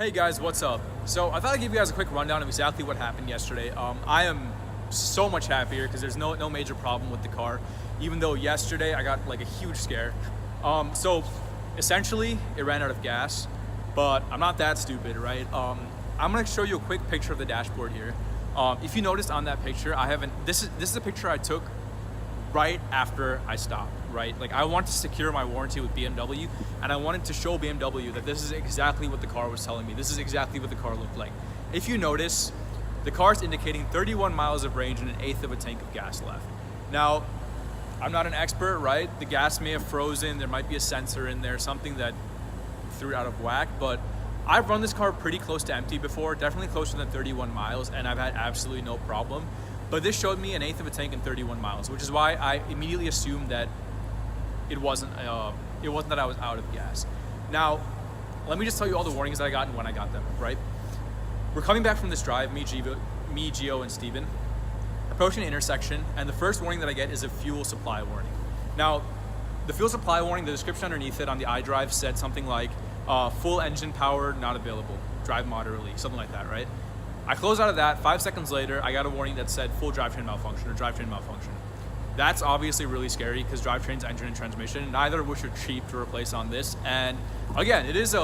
Hey guys, what's up? So I thought I'd give you guys a quick rundown of exactly what happened yesterday. I am so much happier because there's no major problem with the car, even though yesterday I got like a huge scare. So essentially it ran out of gas, but I'm not that stupid, right? I'm gonna show you a quick picture of the dashboard here. If you noticed on that picture, this is a picture I took right after I stopped, right? Like I wanted to secure my warranty with BMW and I wanted to show BMW that this is exactly what the car was telling me. This is exactly what the car looked like. If you notice, the car is indicating 31 miles of range and an eighth of a tank of gas left. Now, I'm not an expert, right? The gas may have frozen, there might be a sensor in there, something that threw it out of whack, but I've run this car pretty close to empty before, definitely closer than 31 miles, and I've had absolutely no problem. But this showed me an eighth of a tank in 31 miles, which is why I immediately assumed that it wasn't that I was out of gas. Now, let me just tell you all the warnings that I got and when I got them, right? We're coming back from this drive, me, Gio, and Steven, approaching an intersection, and the first warning that I get is a fuel supply warning. Now, the fuel supply warning, the description underneath it on the iDrive said something like, full engine power not available, drive moderately, something like that, right? I closed out of that. 5 seconds later, I got a warning that said full drivetrain malfunction or drivetrain malfunction. That's obviously really scary because drivetrain's engine and transmission, neither of which are cheap to replace on this. And again, it is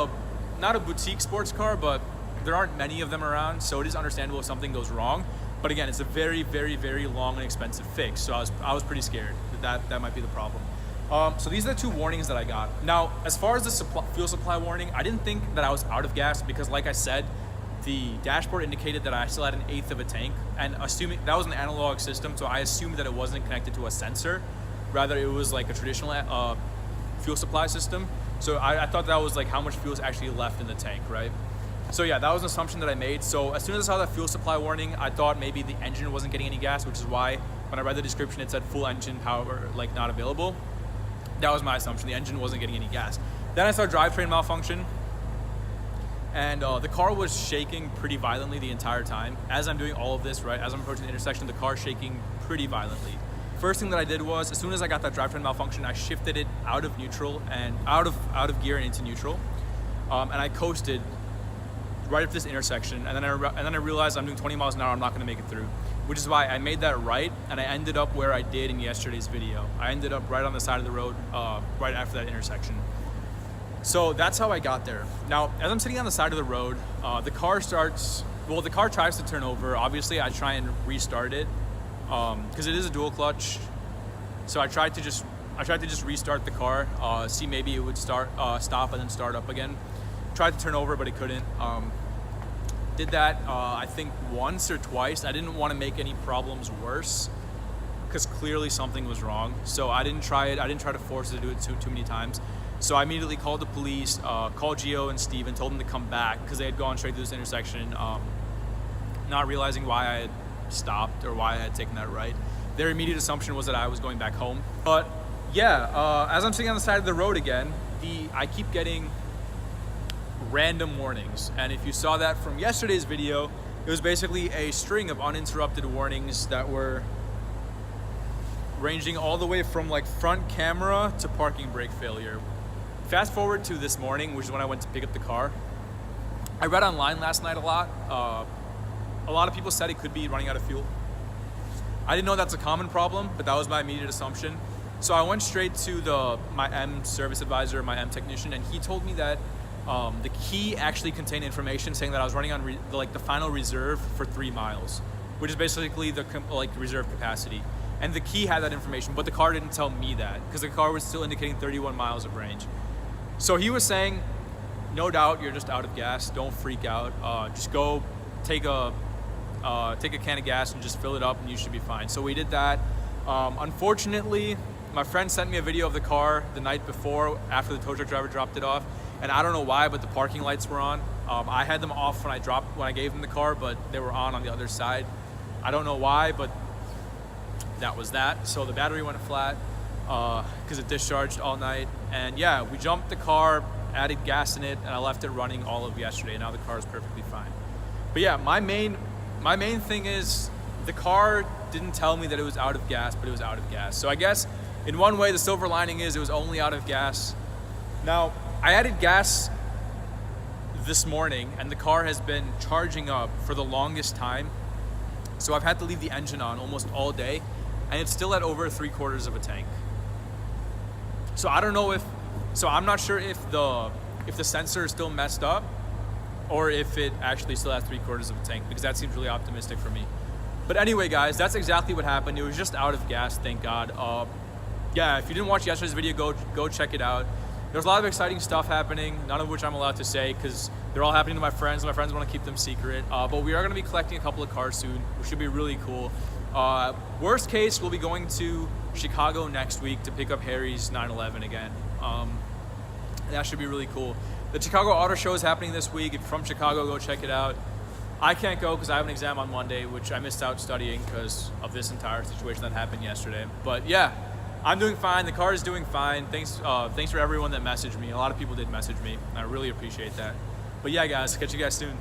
not a boutique sports car, but there aren't many of them around, so it is understandable if something goes wrong. But again, it's a very, very, very long and expensive fix, so I was pretty scared that might be the problem. So these are the two warnings that I got. Now, as far as the fuel supply warning, I didn't think that I was out of gas because, like I said, the dashboard indicated that I still had an eighth of a tank, and assuming that was an analog system, so I assumed that it wasn't connected to a sensor. Rather, it was like a traditional fuel supply system. So I thought that was like how much fuel is actually left in the tank, right? So yeah, that was an assumption that I made. So as soon as I saw that fuel supply warning, I thought maybe the engine wasn't getting any gas, which is why when I read the description, it said full engine power, like not available. That was my assumption. The engine wasn't getting any gas. Then I saw drivetrain malfunction. And the car was shaking pretty violently the entire time. As I'm doing all of this, right, as I'm approaching the intersection, the car's shaking pretty violently. First thing that I did was, as soon as I got that drivetrain malfunction, I shifted it out of neutral and out of gear and into neutral, and I coasted right up this intersection. And then I realized I'm doing 20 miles an hour. I'm not going to make it through, which is why I made that right, and I ended up where I did in yesterday's video. I ended up right on the side of the road, right after that intersection. So that's how I got there. Now, as I'm sitting on the side of the road, the car tries to turn over. Obviously, I try and restart it because it is a dual clutch. So I tried to just restart the car, see maybe it would stop and then start up again. Tried to turn over, but it couldn't. Did that I think once or twice. I didn't want to make any problems worse because clearly something was wrong. So I didn't try it. I didn't try to force it to do it too many times. So I immediately called the police, called Gio and Steven, told them to come back because they had gone straight through this intersection, not realizing why I had stopped or why I had taken that right. Their immediate assumption was that I was going back home. But yeah, as I'm sitting on the side of the road again, I keep getting random warnings. And if you saw that from yesterday's video, it was basically a string of uninterrupted warnings that were ranging all the way from like front camera to parking brake failure. Fast forward to this morning, which is when I went to pick up the car. I read online last night a lot. A lot of people said it could be running out of fuel. I didn't know that's a common problem, but that was my immediate assumption. So I went straight to my M service advisor, my M technician, and he told me that the key actually contained information saying that I was running on the final reserve for 3 miles, which is basically the reserve capacity. And the key had that information, but the car didn't tell me that because the car was still indicating 31 miles of range. So he was saying, no doubt you're just out of gas. Don't freak out. Just go take a can of gas and just fill it up and you should be fine. So we did that. Unfortunately, my friend sent me a video of the car the night before after the tow truck driver dropped it off. And I don't know why, but the parking lights were on. I had them off when I gave him the car, but they were on the other side. I don't know why, but that was that. So the battery went flat because it discharged all night. And yeah, we jumped the car, added gas in it, and I left it running all of yesterday. Now the car is perfectly fine. But yeah, my main thing is the car didn't tell me that it was out of gas, but it was out of gas. So I guess in one way, the silver lining is it was only out of gas. Now, I added gas this morning, and the car has been charging up for the longest time. So I've had to leave the engine on almost all day, and it's still at over 3/4 of a tank. So I don't know I'm not sure if the sensor is still messed up or if it actually still has 3/4 of a tank, because that seems really optimistic for me. But anyway, guys, that's exactly what happened. It was just out of gas, thank God. Yeah, if you didn't watch yesterday's video, go check it out. There's a lot of exciting stuff happening, none of which I'm allowed to say because they're all happening to my friends. My friends want to keep them secret. But we are going to be collecting a couple of cars soon, which should be really cool. Worst case, we'll be going to Chicago next week to pick up Harry's 911 again. That should be really cool. The Chicago Auto Show is happening this week. If you're from Chicago, go check it out. I can't go because I have an exam on Monday, which I missed out studying because of this entire situation that happened yesterday. But yeah, I'm doing fine. The car is doing fine. Thanks for everyone that messaged me. A lot of people did message me, and I really appreciate that. But yeah, guys, catch you guys soon.